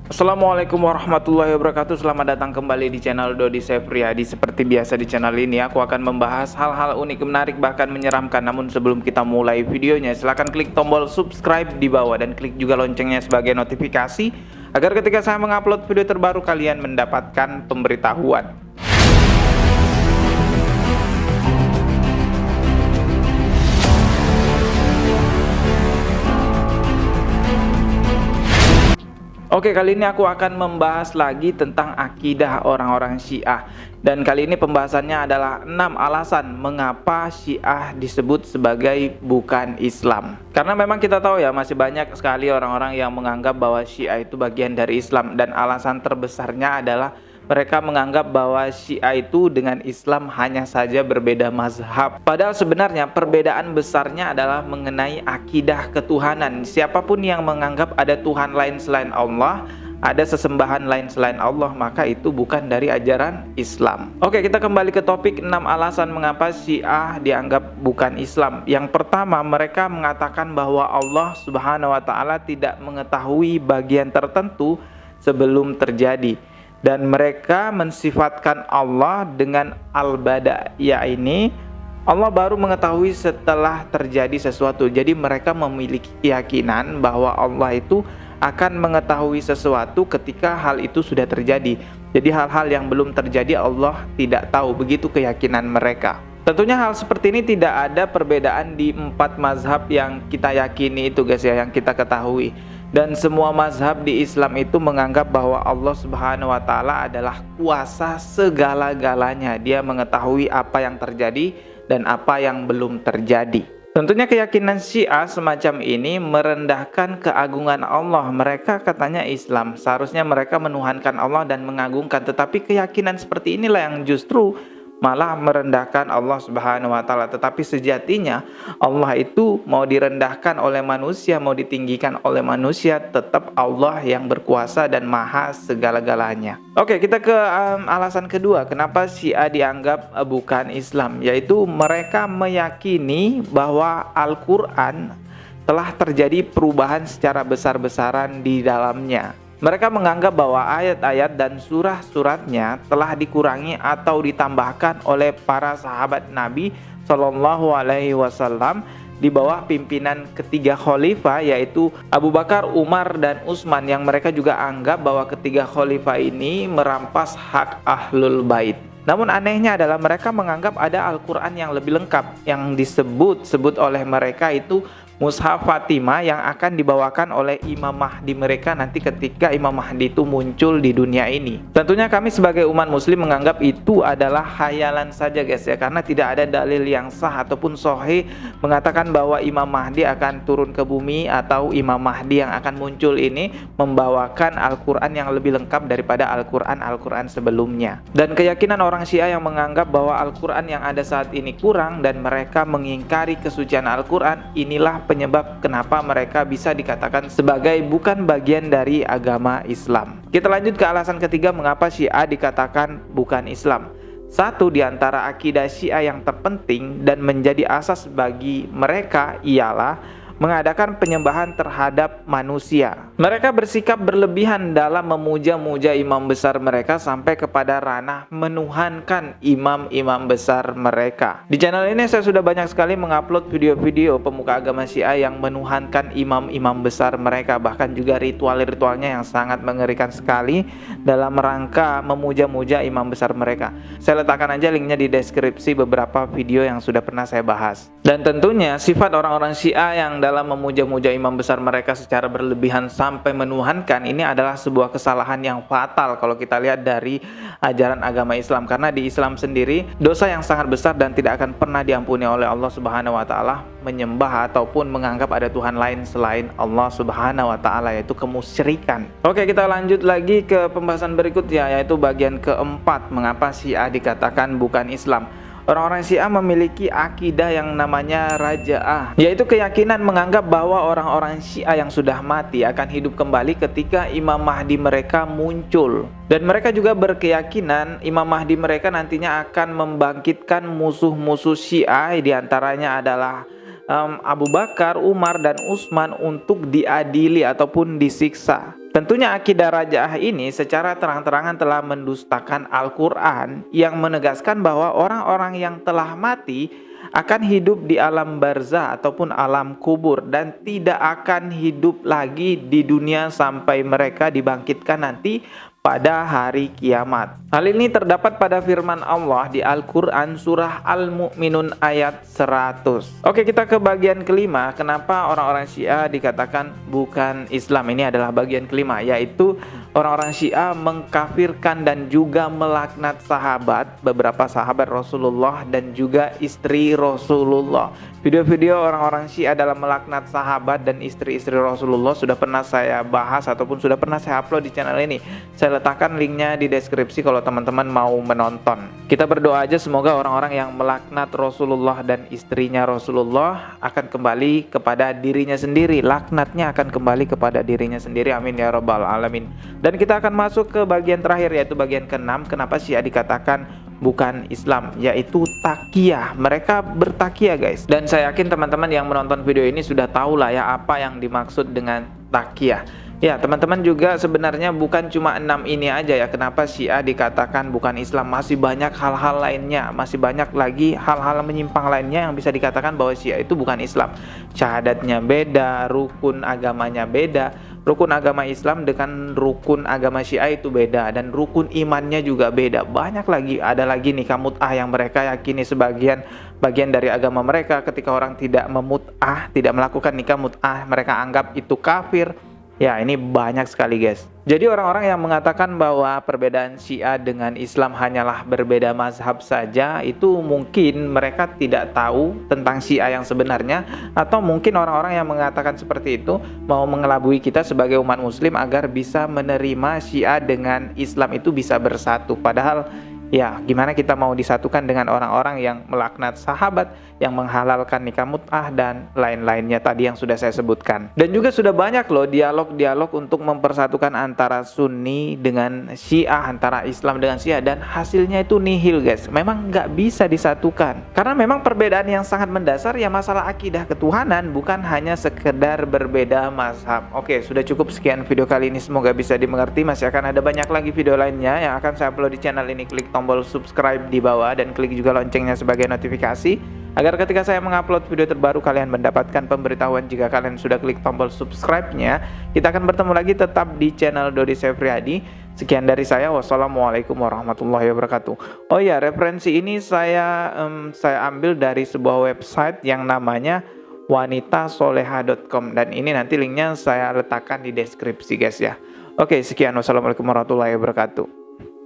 Assalamualaikum warahmatullahi wabarakatuh. Selamat datang kembali di channel Dodi Sefriadi. Seperti biasa di channel ini aku akan membahas hal-hal unik, menarik, bahkan menyeramkan. Namun sebelum kita mulai videonya, silahkan klik tombol subscribe di bawah dan klik juga loncengnya sebagai notifikasi agar ketika saya mengupload video terbaru kalian mendapatkan pemberitahuan. Oke, kali ini aku akan membahas lagi tentang akidah orang-orang Syiah. Dan kali ini pembahasannya adalah 6 alasan mengapa Syiah disebut sebagai bukan Islam. Karena memang kita tahu ya, masih banyak sekali orang-orang yang menganggap bahwa Syiah itu bagian dari Islam. Dan alasan terbesarnya adalah mereka menganggap bahwa Syiah itu dengan Islam hanya saja berbeda mazhab. Padahal sebenarnya perbedaan besarnya adalah mengenai akidah ketuhanan. Siapapun yang menganggap ada Tuhan lain selain Allah, ada sesembahan lain selain Allah, maka itu bukan dari ajaran Islam. Oke, kita kembali ke topik 6 alasan mengapa Syiah dianggap bukan Islam. Yang pertama, mereka mengatakan bahwa Allah Subhanahu wa Ta'ala tidak mengetahui bagian tertentu sebelum terjadi. Dan mereka mensifatkan Allah dengan al-bada', yakni Allah baru mengetahui setelah terjadi sesuatu. Jadi mereka memiliki keyakinan bahwa Allah itu akan mengetahui sesuatu ketika hal itu sudah terjadi. Jadi hal-hal yang belum terjadi Allah tidak tahu. Begitu keyakinan mereka. Tentunya hal seperti ini tidak ada perbedaan di 4 mazhab yang kita yakini itu guys ya, yang kita ketahui. Dan semua mazhab di Islam itu menganggap bahwa Allah Subhanahu wa Ta'ala adalah kuasa segala-galanya. Dia mengetahui apa yang terjadi dan apa yang belum terjadi. Tentunya keyakinan Syiah semacam ini merendahkan keagungan Allah. Mereka katanya Islam, seharusnya mereka menuhankan Allah dan mengagungkan. Tetapi keyakinan seperti inilah yang justru malah merendahkan Allah Subhanahu wa Ta'ala. Tetapi sejatinya Allah itu mau direndahkan oleh manusia, mau ditinggikan oleh manusia, tetap Allah yang berkuasa dan maha segala-galanya. Oke, kita ke alasan kedua kenapa Syiah dianggap bukan Islam, yaitu mereka meyakini bahwa Al-Quran telah terjadi perubahan secara besar-besaran di dalamnya. Mereka menganggap bahwa ayat-ayat dan surah-suratnya telah dikurangi atau ditambahkan oleh para sahabat Nabi Shallallahu Alaihi Wasallam di bawah pimpinan ketiga khalifah, yaitu Abu Bakar, Umar, dan Utsman, yang mereka juga anggap bahwa ketiga khalifah ini merampas hak Ahlul Bait. Namun anehnya adalah mereka menganggap ada Al-Quran yang lebih lengkap, yang disebut oleh mereka itu Mushaf Fatimah, yang akan dibawakan oleh Imam Mahdi mereka nanti ketika Imam Mahdi itu muncul di dunia ini. Tentunya kami sebagai umat muslim menganggap itu adalah khayalan saja guys ya, karena tidak ada dalil yang sah ataupun sahih mengatakan bahwa Imam Mahdi akan turun ke bumi atau Imam Mahdi yang akan muncul ini membawakan Al-Quran yang lebih lengkap daripada Al-Quran sebelumnya. Dan keyakinan orang Syiah yang menganggap bahwa Al-Quran yang ada saat ini kurang dan mereka mengingkari kesucian Al-Quran, inilah penyebab kenapa mereka bisa dikatakan sebagai bukan bagian dari agama Islam. Kita lanjut ke alasan ketiga mengapa Syiah dikatakan bukan Islam. Satu di antara akidah Syiah yang terpenting dan menjadi asas bagi mereka ialah mengadakan penyembahan terhadap manusia. Mereka bersikap berlebihan dalam memuja-muja imam besar mereka sampai kepada ranah menuhankan imam-imam besar mereka. Di channel ini saya sudah banyak sekali mengupload video-video pemuka agama Syiah yang menuhankan imam-imam besar mereka, bahkan juga ritual-ritualnya yang sangat mengerikan sekali dalam rangka memuja-muja imam besar mereka. Saya letakkan aja linknya di deskripsi beberapa video yang sudah pernah saya bahas. Dan tentunya sifat orang-orang Syiah yang dalam memuja-muja imam besar mereka secara berlebihan sampai menuhankan ini adalah sebuah kesalahan yang fatal kalau kita lihat dari ajaran agama Islam. Karena di Islam sendiri dosa yang sangat besar dan tidak akan pernah diampuni oleh Allah Subhanahu wa Ta'ala menyembah ataupun menganggap ada Tuhan lain selain Allah Subhanahu wa Ta'ala, yaitu kemusyrikan. Oke, kita lanjut lagi ke pembahasan berikutnya, yaitu bagian keempat mengapa Syiah dikatakan bukan Islam. Orang-orang Syiah memiliki akidah yang namanya raja'ah, yaitu keyakinan menganggap bahwa orang-orang Syiah yang sudah mati akan hidup kembali ketika Imam Mahdi mereka muncul. Dan mereka juga berkeyakinan Imam Mahdi mereka nantinya akan membangkitkan musuh-musuh Syiah, diantaranya adalah Abu Bakar, Umar, dan Utsman untuk diadili ataupun disiksa. Tentunya akidah Raja'ah ini secara terang-terangan telah mendustakan Al-Quran yang menegaskan bahwa orang-orang yang telah mati akan hidup di alam barzah ataupun alam kubur dan tidak akan hidup lagi di dunia sampai mereka dibangkitkan nanti pada hari kiamat. Hal ini terdapat pada firman Allah di Al-Quran surah Al-Mu'minun ayat 100. Oke, kita ke bagian kelima. Kenapa orang-orang Syiah dikatakan bukan Islam? Ini adalah bagian kelima, yaitu orang-orang Syiah mengkafirkan dan juga melaknat sahabat, beberapa sahabat Rasulullah dan juga istri Rasulullah. Video-video orang-orang Syiah dalam melaknat sahabat dan istri-istri Rasulullah sudah pernah saya bahas ataupun sudah pernah saya upload di channel ini. Saya letakkan linknya di deskripsi kalau teman-teman mau menonton. Kita berdoa aja semoga orang-orang yang melaknat Rasulullah dan istrinya Rasulullah akan kembali kepada dirinya sendiri. Laknatnya akan kembali kepada dirinya sendiri. Amin ya rabbal alamin. Dan kita akan masuk ke bagian terakhir, yaitu bagian ke-6. Kenapa Syiah dikatakan bukan Islam, yaitu takiyah. Mereka bertakiyah guys. Dan saya yakin teman-teman yang menonton video ini sudah tahu lah ya apa yang dimaksud dengan takiyah. Ya teman-teman juga sebenarnya bukan cuma 6 ini aja ya kenapa Syiah dikatakan bukan Islam. Masih banyak hal-hal lainnya, masih banyak lagi hal-hal menyimpang lainnya yang bisa dikatakan bahwa Syiah itu bukan Islam. Syahadatnya beda, rukun agamanya beda. Rukun agama Islam dengan rukun agama Syiah itu beda, dan rukun imannya juga beda. Banyak lagi, ada lagi nikah mut'ah yang mereka yakini sebagian bagian dari agama mereka. Ketika orang tidak memut'ah, tidak melakukan nikah mut'ah, mereka anggap itu kafir. Ya, ini banyak sekali guys. Jadi orang-orang yang mengatakan bahwa perbedaan Syiah dengan Islam hanyalah berbeda mazhab saja, itu mungkin mereka tidak tahu tentang Syiah yang sebenarnya, atau mungkin orang-orang yang mengatakan seperti itu mau mengelabui kita sebagai umat muslim agar bisa menerima Syiah dengan Islam itu bisa bersatu. Padahal ya, gimana kita mau disatukan dengan orang-orang yang melaknat sahabat, yang menghalalkan nikah mut'ah dan lain-lainnya tadi yang sudah saya sebutkan. Dan juga sudah banyak loh dialog-dialog untuk mempersatukan antara Sunni dengan Syiah, antara Islam dengan Syiah, dan hasilnya itu nihil guys. Memang nggak bisa disatukan. Karena memang perbedaan yang sangat mendasar ya masalah akidah ketuhanan, bukan hanya sekedar berbeda mazhab. Oke, sudah cukup sekian video kali ini, semoga bisa dimengerti. Masih akan ada banyak lagi video lainnya yang akan saya upload di channel ini. Klik tombol subscribe di bawah dan klik juga loncengnya sebagai notifikasi agar ketika saya mengupload video terbaru kalian mendapatkan pemberitahuan jika kalian sudah klik tombol subscribe-nya. Kita akan bertemu lagi tetap di channel Dodi Sefriadi. Sekian dari saya, wassalamualaikum warahmatullahi wabarakatuh. Oh ya, referensi ini saya ambil dari sebuah website yang namanya wanitasoleha.com, dan ini nanti linknya saya letakkan di deskripsi guys ya. Oke, sekian, wassalamualaikum warahmatullahi wabarakatuh.